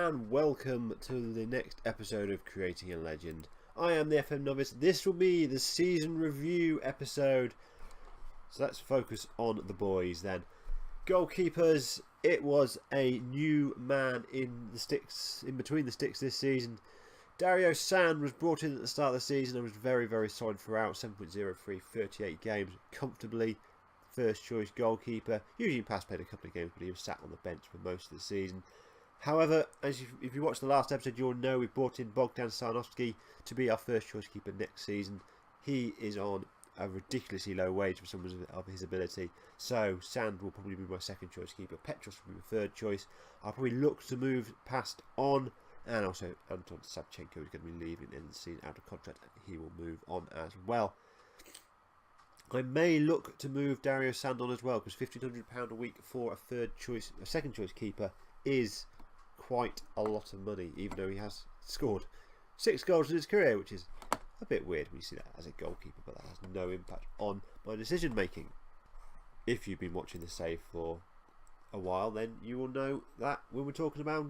and welcome to the next episode of Creating a Legend. I am the FM Novice. This will be the season review episode, so let's focus on the boys then. Goalkeepers, it was a new man in between the sticks this season. Dario San was brought in at the start of the season and was very, very solid throughout. 7.03, 38 games, comfortably first choice goalkeeper. Usually past played a couple of games, but he was sat on the bench for most of the season. However, if you watched the last episode, you'll know we brought in Bogdan Sarnowski to be our first choice keeper next season. He is on a ridiculously low wage for someone of his ability, so Sand will probably be my second choice keeper. Petros will be my third choice. I'll probably look to move past on, and also Anton Savchenko is going to be leaving in the season out of contract, and he will move on as well. I may look to move Dario Sand on as well, because £1,500 a week for a second choice keeper is quite a lot of money, even though he has scored 6 goals in his career, which is a bit weird when you see that as a goalkeeper, but that has no impact on my decision making. If you've been watching the save for a while, then you will know that when we're talking about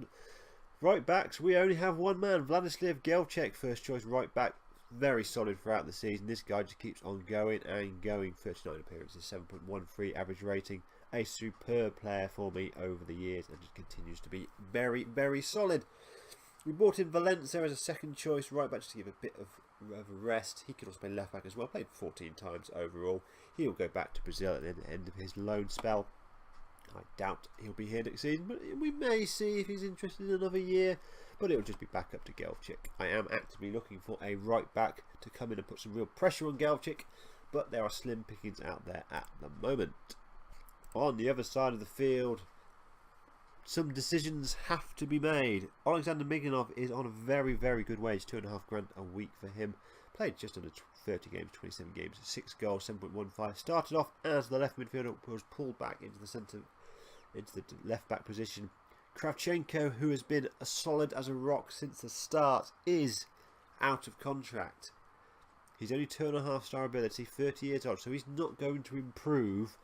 right backs, we only have one man, Vladislav Gelchek, first choice right back. Very solid throughout the season. This guy just keeps on going and going. 39 appearances, 7.13 average rating. A superb player for me over the years and just continues to be very, very solid. We brought in Valencia as a second choice right back just to give a bit of a rest. He could also play left back as well. Played 14 times overall. He will go back to Brazil at the end of his loan spell. I doubt he'll be here next season, but we may see if he's interested in another year. But it'll just be back up to Gelchik. I am actively looking for a right back to come in and put some real pressure on Gelchik, but there are slim pickings out there at the moment. On the other side of the field, some decisions have to be made. Alexander Miganov is on a very, very good wage, £2.5 a week for him. Played just under 30 games, 27 games, 6 goals, 7.15. Started off as the left midfielder, was pulled back into the left back position. Kravchenko, who has been as solid as a rock since the start, is out of contract. He's only 2.5 star ability, 30 years old, so he's not going to improve.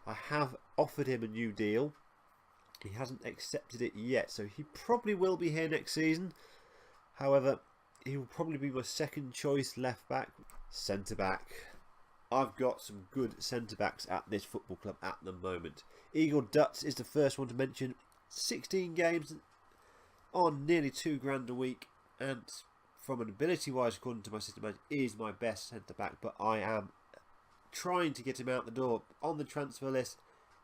I have offered him a new deal. He hasn't accepted it yet, so he probably will be here next season. However, he will probably be my second choice left back. Centre back. I've got some good centre backs at this football club at the moment. Igor Dutz is the first one to mention. 16 games on nearly £2 a week, and from an ability wise, according to my system manager, is my best centre back. But I am trying to get him out the door on the transfer list,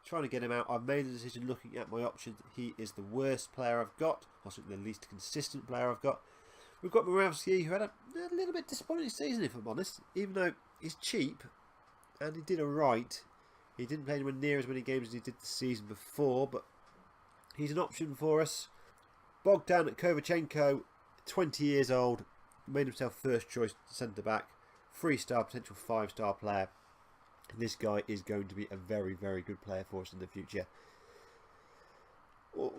trying to get him out. I've made a decision looking at my options. He is the worst player I've got, also the least consistent player I've got. We've got Moravsky, who had a little bit disappointing season, if I'm honest, even though he's cheap and he did alright. He didn't play anywhere near as many games as he did the season before, but he's an option for us. Bogdan Kovachenko, 20 years old, made himself first choice centre back, 3-star potential 5-star player. This guy is going to be a very, very good player for us in the future.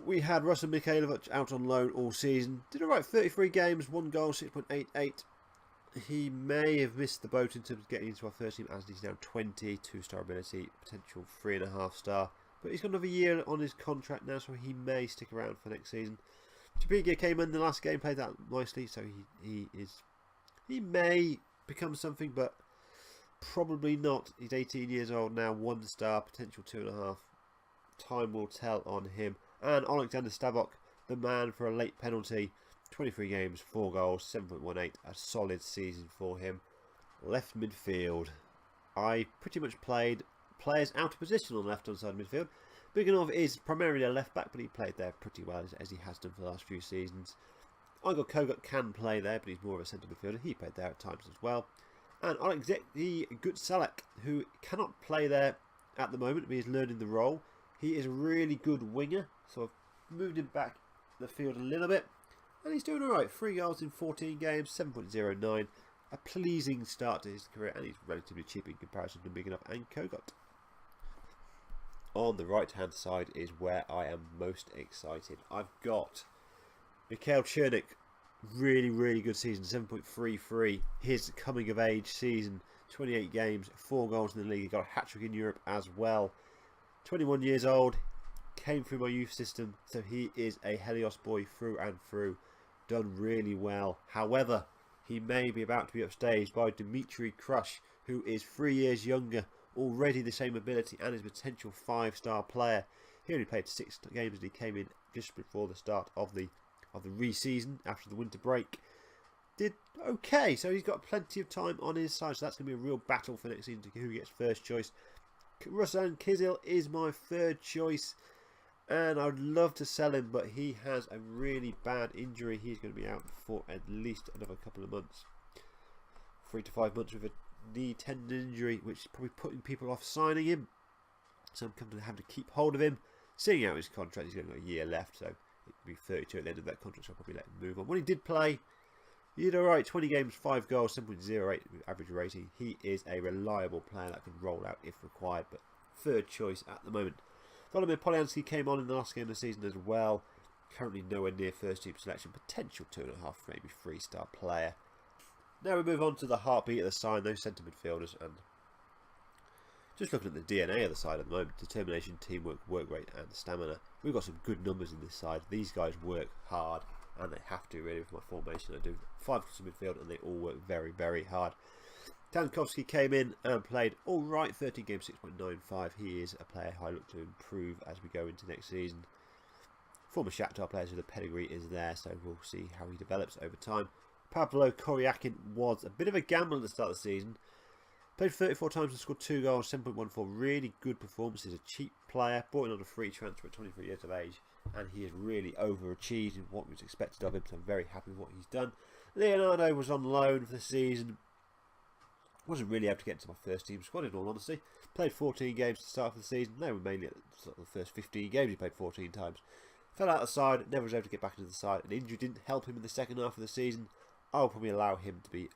We had Russell Mikhailovic out on loan all season. Did alright, 33 games, 1 goal, 6.88. He may have missed the boat in terms of getting into our first team, as he's now 20, 2-star ability, potential 3.5 star. But he's got another year on his contract now, so he may stick around for next season. Chapiga came in the last game, played that nicely, so he may become something, but probably not. He's 18 years old now, 1 star, potential 2.5. Time will tell on him. And Alexander Stavok, the man for a late penalty, 23 games, 4 goals, 7.18, a solid season for him. Left midfield. I pretty much played players out of position on the left-hand side of midfield. Biganov is primarily a left-back, but he played there pretty well, as he has done for the last few seasons. Igor Kogut can play there, but he's more of a centre midfielder. He played there at times as well. And Alexei Gutsalek, who cannot play there at the moment, but he's learning the role. He is a really good winger, so I've moved him back the field a little bit. And he's doing alright. 3 goals in 14 games, 7.09. A pleasing start to his career, and he's relatively cheap in comparison to Biganov and Kogut. On the right hand side is where I am most excited. I've got Mikhail Chernik, really, really good season, 7.33. His coming of age season, 28 games, 4 goals in the league. He got a hat-trick in Europe as well. 21 years old, came through my youth system, so he is a Gelios boy through and through. Done really well. However, he may be about to be upstaged by Dimitri Krush, who is 3 years younger, already the same ability and is a potential 5-star player. He only played 6 games and he came in just before the start of the re-season after the winter break. Did okay, so he's got plenty of time on his side, so that's going to be a real battle for next season to who gets first choice. Ruslan Kizil is my third choice, and I'd love to sell him, but he has a really bad injury. He's going to be out for at least another couple of months, 3 to 5 months, with a knee tendon injury, which is probably putting people off signing him. So I'm going to have to keep hold of him, seeing out his contract. He's only got a year left, so it will be 32 at the end of that contract, so I'll probably let him move on. When he did play, he did alright. 20 games, 5 goals, 7.08 average rating. He is a reliable player that can roll out if required, but third choice at the moment. Volodymyr Polyansky came on in the last game of the season as well. Currently nowhere near first team selection. Potential 2.5, maybe 3-star player. Now we move on to the heartbeat of the side, those centre midfielders, and just looking at the DNA of the side at the moment: determination, teamwork, work rate and stamina. We've got some good numbers in this side. These guys work hard, and they have to really with my formation. I do 5 across the midfield and they all work very, very hard. Tankowski came in and played alright, 13 games, 6.95. He is a player I look to improve as we go into next season. Former Shakhtar players with the pedigree is there, so we'll see how he develops over time. Pavlo Koryakin was a bit of a gamble at the start of the season. Played 34 times and scored 2 goals, 7.14. Really good performances. A cheap player, bought in on a free transfer at 23 years of age, and he has really overachieved in what was expected of him, so I'm very happy with what he's done. Leonardo was on loan for the season. Wasn't really able to get into my first team squad, in all honesty. Played 14 games to start of the season. They were mainly at the first 15 games he played 14 times. Fell out of the side, never was able to get back into the side. An injury didn't help him in the second half of the season. I'll probably allow him to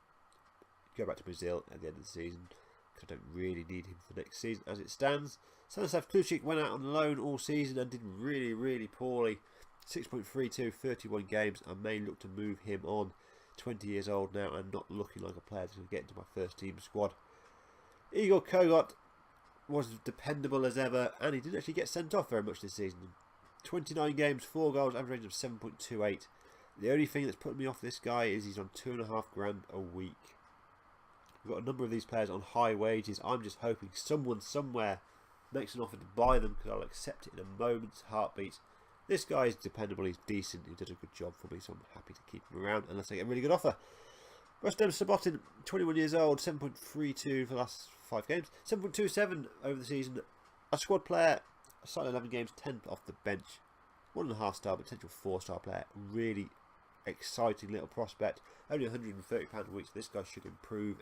go back to Brazil at the end of the season, because I don't really need him for next season as it stands. Stanislav Kluchik went out on loan all season and did really, really poorly. 6.32, 31 games. I may look to move him on. 20 years old now and not looking like a player that's going to get into my first team squad. Igor Kogot was dependable as ever, and he didn't actually get sent off very much this season. 29 games, 4 goals, average of 7.28. The only thing that's putting me off this guy is he's on $2.5 grand a week. We've got a number of these players on high wages. I'm just hoping someone somewhere makes an offer to buy them, because I'll accept it in a moment's heartbeat. This guy is dependable, he's decent, he did a good job for me, so I'm happy to keep him around unless I get a really good offer. Rustem Sabotin, 21 years old, 7.32 for the last 5 games, 7.27 over the season. A squad player, started 11 games, 10 off the bench, 1.5 star, potential 4-star player. Really exciting little prospect. Only £130 a week, so this guy should improve.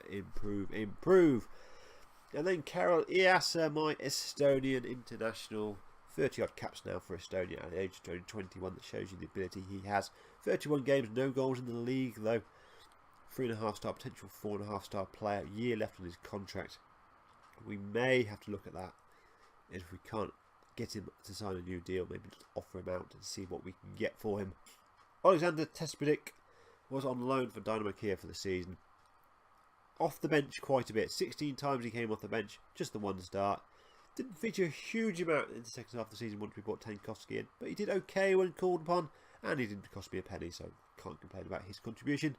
And then Karol Iasa, my Estonian international. 30 odd caps now for Estonia at the age of 21. That shows you the ability he has. 31 games, no goals in the league though. 3.5 star, potential 4.5 star player. A year left on his contract. We may have to look at that. If we can't get him to sign a new deal, maybe just offer him out and see what we can get for him. Alexander Tespedik was on loan for Dynamo Kiev for the season. Off the bench quite a bit. 16 times he came off the bench, just the 1 start. Didn't feature a huge amount in the second half of the season once we brought Tankowski in, but he did okay when called upon, and he didn't cost me a penny, so can't complain about his contribution.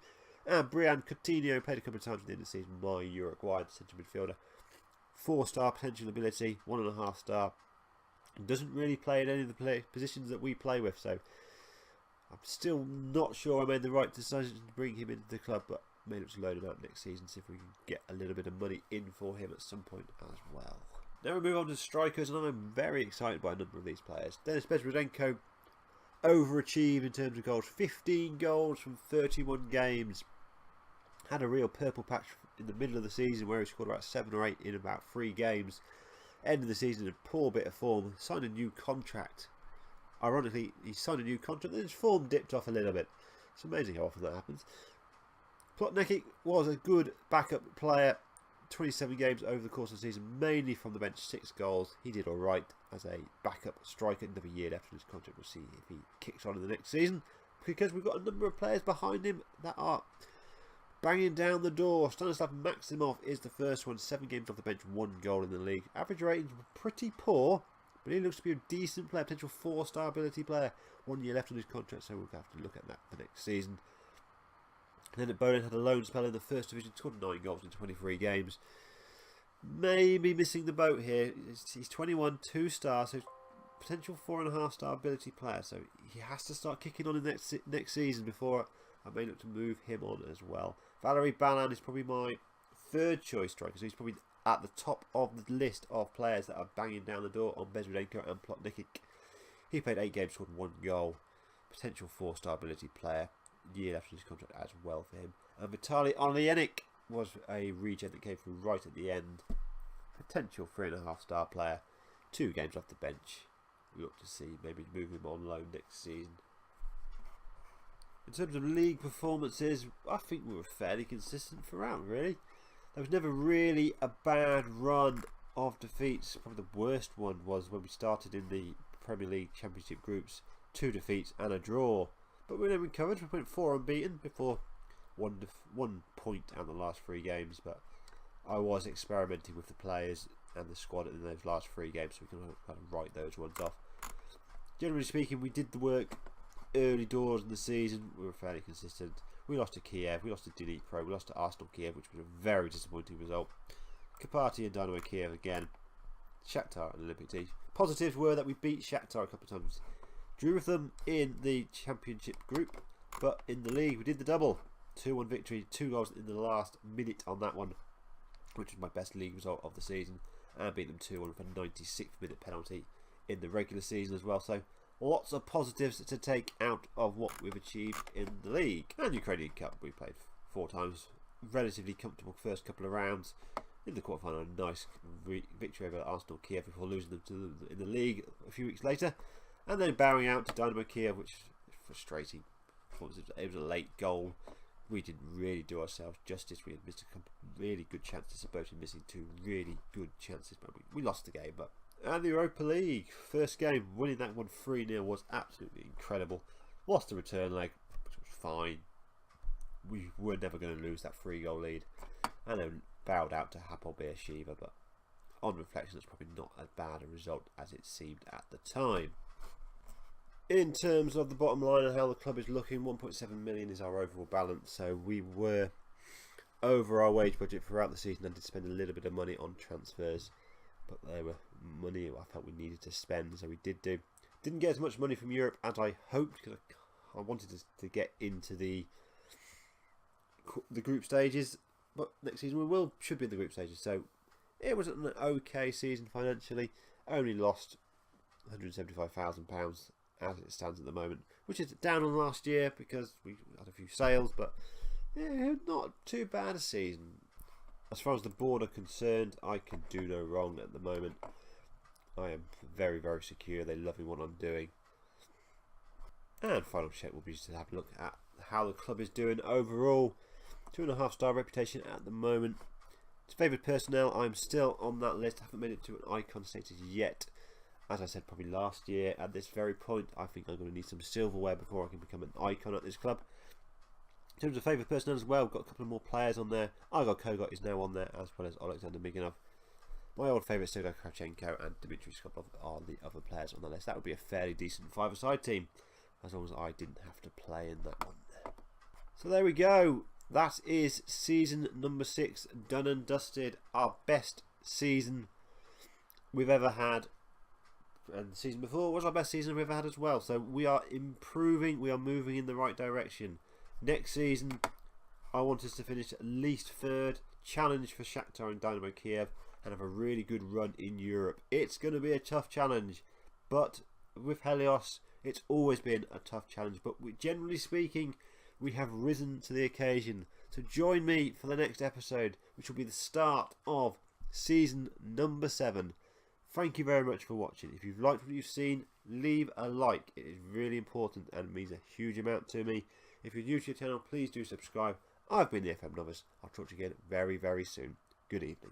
And Brian Coutinho played a couple of times at the end of the season, my Uruguayan centre midfielder. 4-star potential ability, 1.5 star. Doesn't really play in any of the positions that we play with, so I'm still not sure I made the right decision to bring him into the club, but may look to loan him out next season, see if we can get a little bit of money in for him at some point as well. Now we move on to strikers, and I'm very excited by a number of these players. Denis Bezrudenko overachieved in terms of goals. 15 goals from 31 games. Had a real purple patch in the middle of the season where he scored about 7 or 8 in about 3 games. End of the season in a poor bit of form. Signed a new contract. Ironically, he signed a new contract and his form dipped off a little bit. It's amazing how often that happens. Plotnicki was a good backup player. 27 games over the course of the season, mainly from the bench, 6 goals. He did alright as a backup striker. Another year left in his contract. We'll see if he kicks on in the next season, because we've got a number of players behind him that are banging down the door. Stanislav Maximov is the first one. 7 games off the bench, 1 goal in the league. Average ratings were pretty poor, But he looks to be a decent player, potential 4-star ability player. 1 year left on his contract, so we'll have to look at that for next season. And then at Bowling had a loan spell in the first division, scored 9 goals in 23 games. Maybe missing the boat here. He's 21, 2-star, so potential 4.5-star ability player. So he has to start kicking on in next season before I may look to move him on as well. Valery Balan is probably my 3rd choice striker, so he's probably at the top of the list of players that are banging down the door on Bezrudenko and Plotnikic. He played 8 games, scored 1 goal. Potential 4-star ability player. Year left in his contract as well for him. And Vitaly Olienik was a regen that came through right at the end. Potential 3.5-star player. 2 games off the bench. We look to see maybe move him on loan next season. In terms of league performances, I think we were fairly consistent throughout, really. There was never really a bad run of defeats. Probably the worst one was when we started in the Premier League Championship groups. 2 defeats and a draw. But we then recovered. We went 4 unbeaten before 1 point out the last 3 games. But I was experimenting with the players and the squad in those last 3 games, so we can kind of write those ones off. Generally speaking, we did the work early doors in the season. We were fairly consistent. We lost to Kiev, we lost to Dnipro, we lost to Arsenal Kiev, which was a very disappointing result. Karpaty and Dynamo Kiev again. Shakhtar and Olympic T. Positives were that we beat Shakhtar a couple of times. Drew with them in the championship group, but in the league we did the double. 2-1 victory, 2 goals in the last minute on that one, which was my best league result of the season, and beat them 2-1 for a 96th minute penalty in the regular season as well. So lots of positives to take out of what we've achieved in the league. And Ukrainian Cup, we played 4 times. Relatively comfortable first couple of rounds. In the quarterfinal, a nice victory over Arsenal Kiev before losing them to them in the league a few weeks later. And then bowing out to Dynamo Kiev, which is frustrating. It was a late goal. We didn't really do ourselves justice. We had missed a really good chances, supposed missing 2 really good chances, but we lost the game. And the Europa League, first game, winning that one 3-0 was absolutely incredible. Lost the return leg, which was fine. We were never going to lose that 3-goal lead. And then bowed out to Hapoel Beersheva, but on reflection, it's probably not as bad a result as it seemed at the time. In terms of the bottom line and how the club is looking, 1.7 million is our overall balance. So we were over our wage budget throughout the season and did spend a little bit of money on transfers. But they were money I felt we needed to spend, so we did do. Didn't get as much money from Europe as I hoped, because I wanted to get into the group stages. But next season we should be in the group stages. So it was an okay season financially. Only lost £175,000 as it stands at the moment, which is down on last year because we had a few sales, but yeah, not too bad a season. As far as the board are concerned, I can do no wrong at the moment. I am very, very secure. They're loving what I'm doing. And final check will be just to have a look at how the club is doing overall. 2.5-star reputation at the moment. Its favoured personnel, I'm still on that list. I haven't made it to an icon status yet. As I said probably last year, at this very point, I think I'm going to need some silverware before I can become an icon at this club. In terms of favourite personnel as well, we've got a couple of more players on there. Igor Kogot is now on there, as well as Alexander Miganov. My old favourite, Sergei Kravchenko and Dmitry Skopov are the other players on the list. That would be a fairly decent 5-a-side team, as long as I didn't have to play in that one. So there we go. That is season number 6 done and dusted. Our best season we've ever had. And the season before was our best season we've ever had as well. So we are improving. We are moving in the right direction. Next season, I want us to finish at least 3rd, challenge for Shakhtar and Dynamo Kiev, and have a really good run in Europe. It's going to be a tough challenge, but with Gelios, it's always been a tough challenge. But generally speaking, we have risen to the occasion. So join me for the next episode, which will be the start of season number 7. Thank you very much for watching. If you've liked what you've seen, leave a like. It is really important and means a huge amount to me. If you're new to the channel, please do subscribe. I've been the FM Novice. I'll talk to you again very, very soon. Good evening.